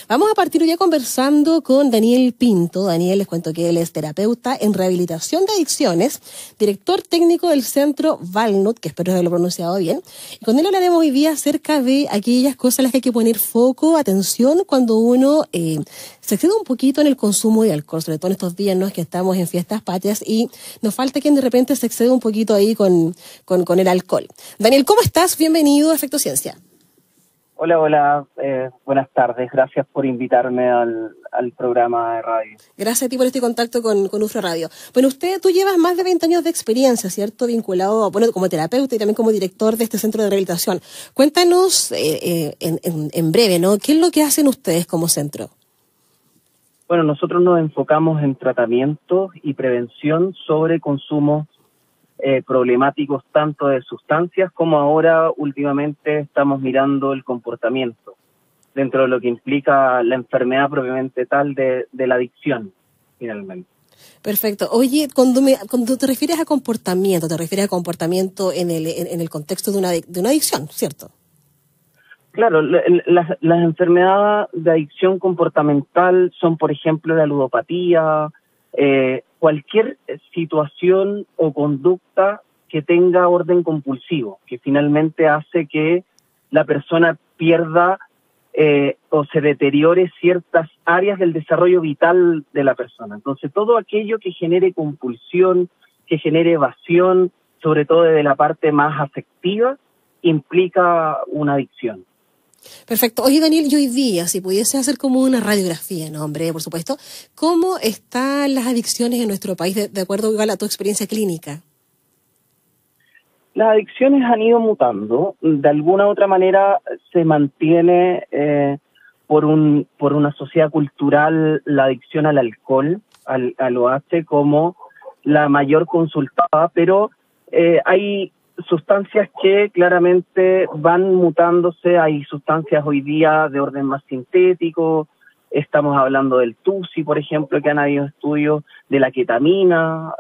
Vamos a partir hoy día conversando con Daniel Pinto. Daniel, les cuento que él es terapeuta en rehabilitación de adicciones, director técnico del centro Valnut, que espero haberlo pronunciado bien. Y con él hablaremos hoy día acerca de aquellas cosas a las que hay que poner foco, atención, cuando uno se excede un poquito en el consumo de alcohol, sobre todo en estos días, ¿no? Es que estamos en fiestas patrias y nos falta quien de repente se excede un poquito ahí con el alcohol. Daniel, ¿cómo estás? Bienvenido a Efecto Ciencia. Hola, buenas tardes. Gracias por invitarme al programa de radio. Gracias a ti por este contacto con UFRO Radio. Bueno, tú llevas más de 20 años de experiencia, ¿cierto? Vinculado, bueno, como terapeuta y también como director de este centro de rehabilitación. Cuéntanos en breve, ¿no? ¿Qué es lo que hacen ustedes como centro? Bueno, nosotros nos enfocamos en tratamiento y prevención sobre consumos problemáticos tanto de sustancias como ahora últimamente estamos mirando el comportamiento dentro de lo que implica la enfermedad propiamente tal de la adicción, finalmente. Perfecto. Oye, cuando te refieres a comportamiento, te refieres a comportamiento en el contexto de una adicción, ¿cierto? Claro, las enfermedades de adicción comportamental son, por ejemplo, la ludopatía, cualquier situación o conducta que tenga orden compulsivo, que finalmente hace que la persona pierda o se deteriore ciertas áreas del desarrollo vital de la persona. Entonces, todo aquello que genere compulsión, que genere evasión, sobre todo desde la parte más afectiva, implica una adicción. Perfecto. Oye, Daniel, yo hoy día, si pudiese hacer como una radiografía, ¿no, hombre? Por supuesto, ¿cómo están las adicciones en nuestro país de acuerdo igual a tu experiencia clínica? Las adicciones han ido mutando. De alguna u otra manera se mantiene por una sociedad cultural la adicción al alcohol, al OH, como la mayor consultada, pero hay sustancias que claramente van mutándose. Hay sustancias hoy día de orden más sintético. Estamos hablando del TUSI, por ejemplo, que han habido estudios de la ketamina,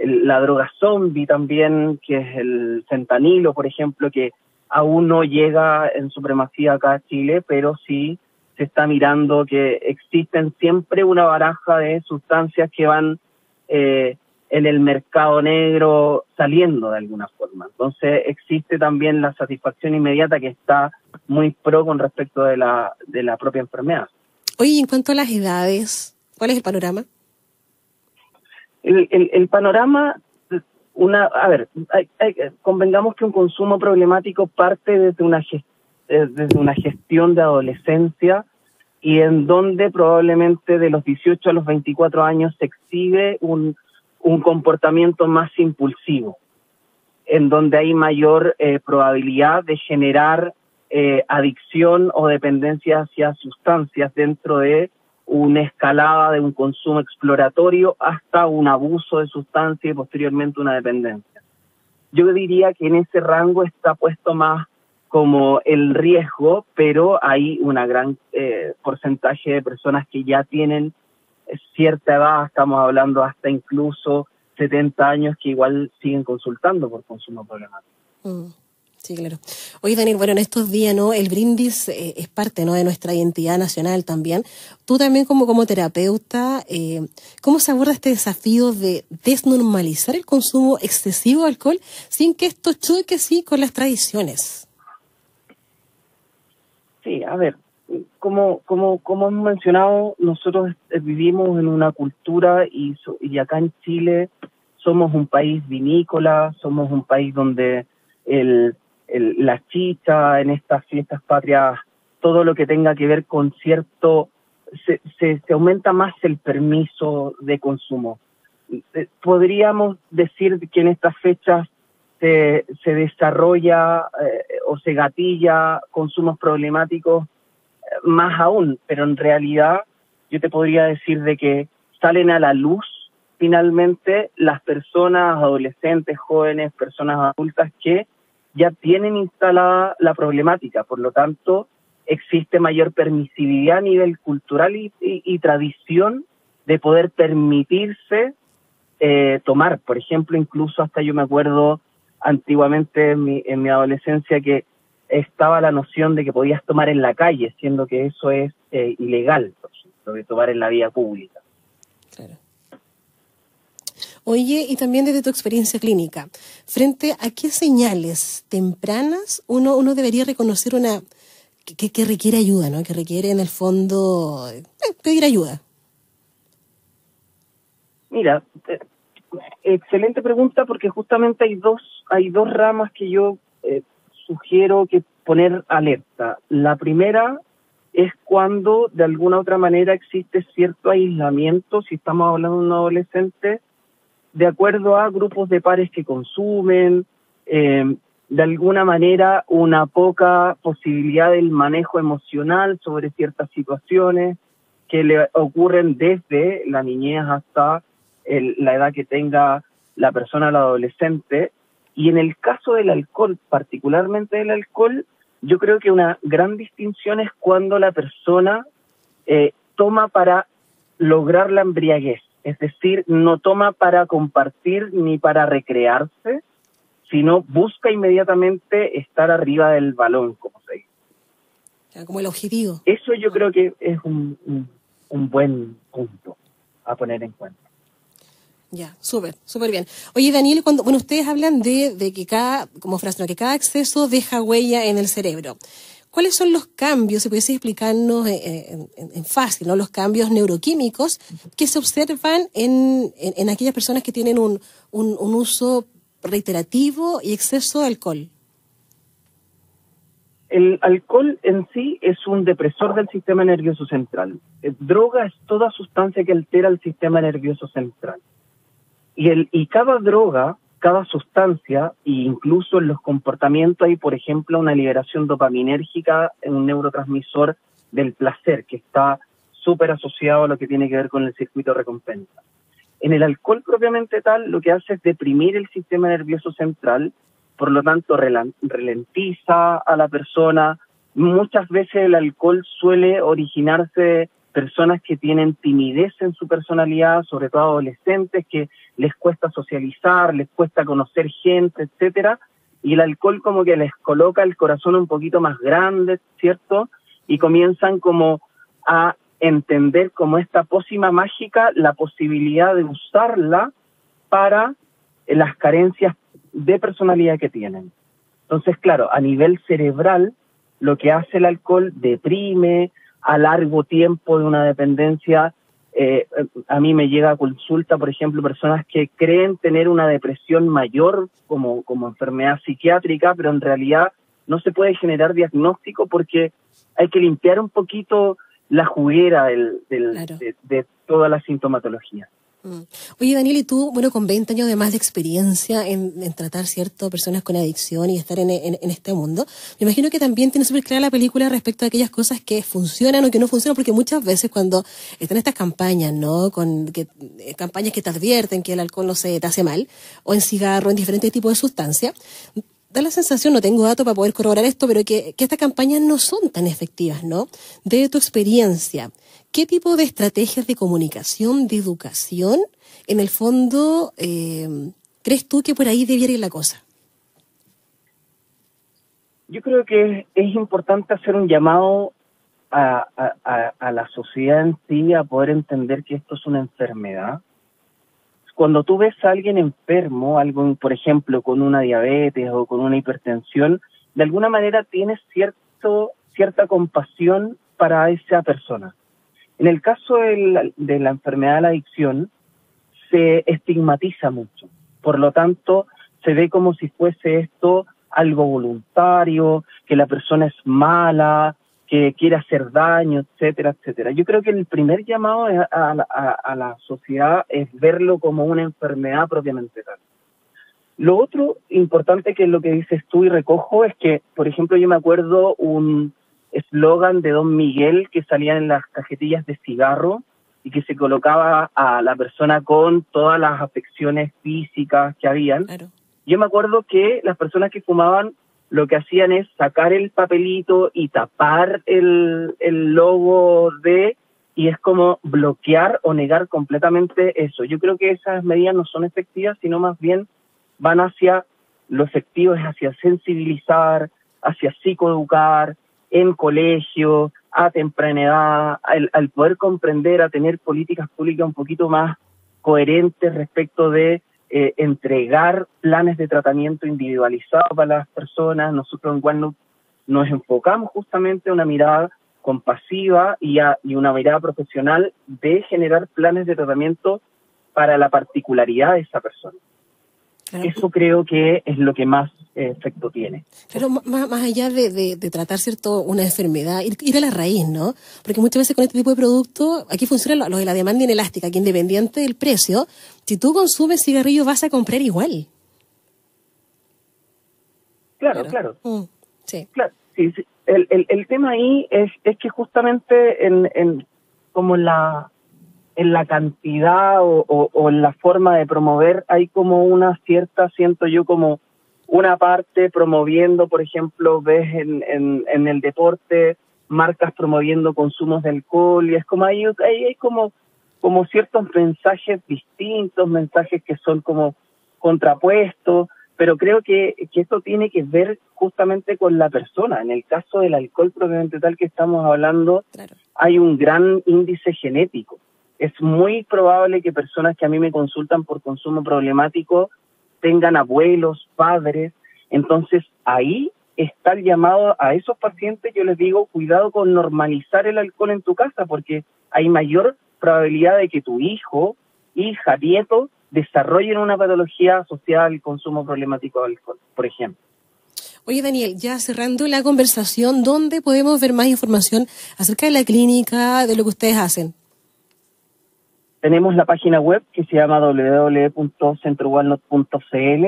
la droga zombie también, que es el fentanilo, por ejemplo, que aún no llega en supremacía acá a Chile, pero sí se está mirando que existen siempre una baraja de sustancias que van en el mercado negro saliendo de alguna forma. Entonces existe también la satisfacción inmediata que está muy pro con respecto de la propia enfermedad. Oye, en cuanto a las edades, ¿cuál es el panorama? El panorama, convengamos que un consumo problemático parte desde una gestión de adolescencia y en donde probablemente de los 18 a los 24 años se exhibe un comportamiento más impulsivo, en donde hay mayor probabilidad de generar adicción o dependencia hacia sustancias dentro de una escalada de un consumo exploratorio hasta un abuso de sustancia y posteriormente una dependencia. Yo diría que en ese rango está puesto más como el riesgo, pero hay una gran porcentaje de personas que ya tienen cierta edad, estamos hablando hasta incluso 70 años, que igual siguen consultando por consumo problemático. Sí, claro. Oye, Daniel, bueno, en estos días, ¿no? El brindis es parte, ¿no?, de nuestra identidad nacional también. Tú también como terapeuta, ¿cómo se aborda este desafío de desnormalizar el consumo excesivo de alcohol sin que esto choque, sí, con las tradiciones? Sí, a ver, como hemos mencionado, nosotros vivimos en una cultura y acá en Chile somos un país vinícola, somos un país donde la chicha, en estas fiestas patrias, todo lo que tenga que ver con cierto, se aumenta más el permiso de consumo. Podríamos decir que en estas fechas se desarrolla o se gatilla consumos problemáticos más aún, pero en realidad yo te podría decir de que salen a la luz finalmente las personas, adolescentes, jóvenes, personas adultas que ya tienen instalada la problemática. Por lo tanto, existe mayor permisividad a nivel cultural y tradición de poder permitirse tomar. Por ejemplo, incluso hasta yo me acuerdo antiguamente en mi adolescencia que estaba la noción de que podías tomar en la calle, siendo que eso es ilegal, por ejemplo, de tomar en la vía pública. Claro. Oye, y también desde tu experiencia clínica, ¿frente a qué señales tempranas uno debería reconocer que requiere ayuda, ¿no? Que requiere en el fondo pedir ayuda? Mira, excelente pregunta, porque justamente hay dos ramas que yo sugiero que poner alerta. La primera es cuando de alguna otra manera existe cierto aislamiento, si estamos hablando de un adolescente, de acuerdo a grupos de pares que consumen, de alguna manera una poca posibilidad del manejo emocional sobre ciertas situaciones que le ocurren desde la niñez hasta la edad que tenga la persona, el adolescente. Y en el caso del alcohol, particularmente del alcohol, yo creo que una gran distinción es cuando la persona toma para lograr la embriaguez. Es decir, no toma para compartir ni para recrearse, sino busca inmediatamente estar arriba del balón, como se dice. Como el objetivo. Eso yo creo que es un buen punto a poner en cuenta. Ya, súper bien. Oye, Daniel, cuando ustedes hablan de que que cada exceso deja huella en el cerebro. ¿Cuáles son los cambios, si pudiese explicarnos en fácil, ¿no? Los cambios neuroquímicos que se observan en aquellas personas que tienen un uso reiterativo y exceso de alcohol? El alcohol en sí es un depresor del sistema nervioso central. Droga es toda sustancia que altera el sistema nervioso central. Y cada droga, cada sustancia, e incluso en los comportamientos hay, por ejemplo, una liberación dopaminérgica en un neurotransmisor del placer, que está súper asociado a lo que tiene que ver con el circuito de recompensa. En el alcohol propiamente tal, lo que hace es deprimir el sistema nervioso central, por lo tanto ralentiza a la persona. Muchas veces el alcohol suele originarse personas que tienen timidez en su personalidad, sobre todo adolescentes, que les cuesta socializar, les cuesta conocer gente, etcétera, y el alcohol como que les coloca el corazón un poquito más grande, ¿cierto? Y comienzan como a entender como esta pócima mágica la posibilidad de usarla para las carencias de personalidad que tienen. Entonces, claro, a nivel cerebral, lo que hace el alcohol deprime a largo tiempo de una dependencia. A mí me llega a consulta, por ejemplo, personas que creen tener una depresión mayor como enfermedad psiquiátrica, pero en realidad no se puede generar diagnóstico porque hay que limpiar un poquito la juguera Claro. de toda la sintomatología. Oye, Daniel, y tú, con 20 años de más de experiencia en tratar, ¿cierto?, personas con adicción y estar en este mundo, me imagino que también tienes súper clara la película respecto a aquellas cosas que funcionan o que no funcionan, porque muchas veces cuando están estas campañas, ¿no?, campañas que te advierten que el alcohol no te hace mal, o en cigarro, en diferentes tipos de sustancias, da la sensación, no tengo datos para poder corroborar esto, pero que estas campañas no son tan efectivas, ¿no? De tu experiencia, ¿qué tipo de estrategias de comunicación, de educación, en el fondo, crees tú que por ahí debiera ir la cosa? Yo creo que es importante hacer un llamado a la sociedad en sí a poder entender que esto es una enfermedad. Cuando tú ves a alguien enfermo, por ejemplo, con una diabetes o con una hipertensión, de alguna manera tienes cierta compasión para esa persona. En el caso de la enfermedad de la adicción, se estigmatiza mucho. Por lo tanto, se ve como si fuese esto algo voluntario, que la persona es mala, que quiere hacer daño, etcétera, etcétera. Yo creo que el primer llamado a la sociedad es verlo como una enfermedad propiamente tal. Lo otro importante, que es lo que dices tú y recojo, es que, por ejemplo, yo me acuerdo un eslogan de Don Miguel que salía en las cajetillas de cigarro y que se colocaba a la persona con todas las afecciones físicas que habían. Claro. Yo me acuerdo que las personas que fumaban lo que hacían es sacar el papelito y tapar el logo y es como bloquear o negar completamente eso. Yo creo que esas medidas no son efectivas, sino más bien van hacia lo efectivo, es hacia sensibilizar, hacia psicoeducar en colegio, a temprana edad, al poder comprender, a tener políticas públicas un poquito más coherentes respecto de entregar planes de tratamiento individualizados para las personas. Nosotros en Walnut nos enfocamos justamente en una mirada compasiva y una mirada profesional de generar planes de tratamiento para la particularidad de esa persona. Claro. Eso creo que es lo que más efecto tiene. Pero más allá de tratar, ¿cierto?, una enfermedad, ir a la raíz, ¿no? Porque muchas veces con este tipo de productos, aquí funciona lo de la demanda inelástica, que independiente del precio, si tú consumes cigarrillos vas a comprar igual. Claro. Sí. Claro, sí. El tema ahí es que justamente en la cantidad o en la forma de promover hay como una cierta, siento yo, como una parte promoviendo, por ejemplo, ves en el deporte marcas promoviendo consumos de alcohol y es como hay como ciertos mensajes distintos, mensajes que son como contrapuestos, pero creo que esto tiene que ver justamente con la persona. En el caso del alcohol propiamente tal que estamos hablando, claro, hay un gran índice genético. Es muy probable que personas que a mí me consultan por consumo problemático tengan abuelos, padres. Entonces, ahí está el llamado a esos pacientes. Yo les digo, cuidado con normalizar el alcohol en tu casa, porque hay mayor probabilidad de que tu hijo, hija, nieto, desarrollen una patología asociada al consumo problemático de alcohol, por ejemplo. Oye, Daniel, ya cerrando la conversación, ¿dónde podemos ver más información acerca de la clínica, de lo que ustedes hacen? Tenemos la página web que se llama www.centrowalnut.cl.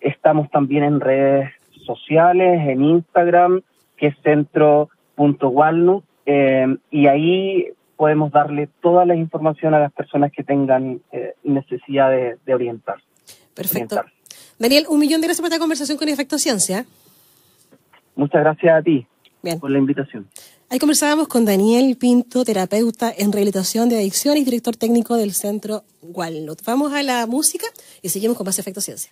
Estamos también en redes sociales, en Instagram, que es centro.walnut, y ahí podemos darle toda la información a las personas que tengan necesidad de orientarse. Perfecto. Daniel, 1.000.000 de gracias por esta conversación con Efecto Ciencia. Muchas gracias a ti. Bien. Por la invitación. Ahí conversábamos con Daniel Pinto, terapeuta en rehabilitación de adicciones y director técnico del Centro Walnut. Vamos a la música y seguimos con más Efecto Ciencia.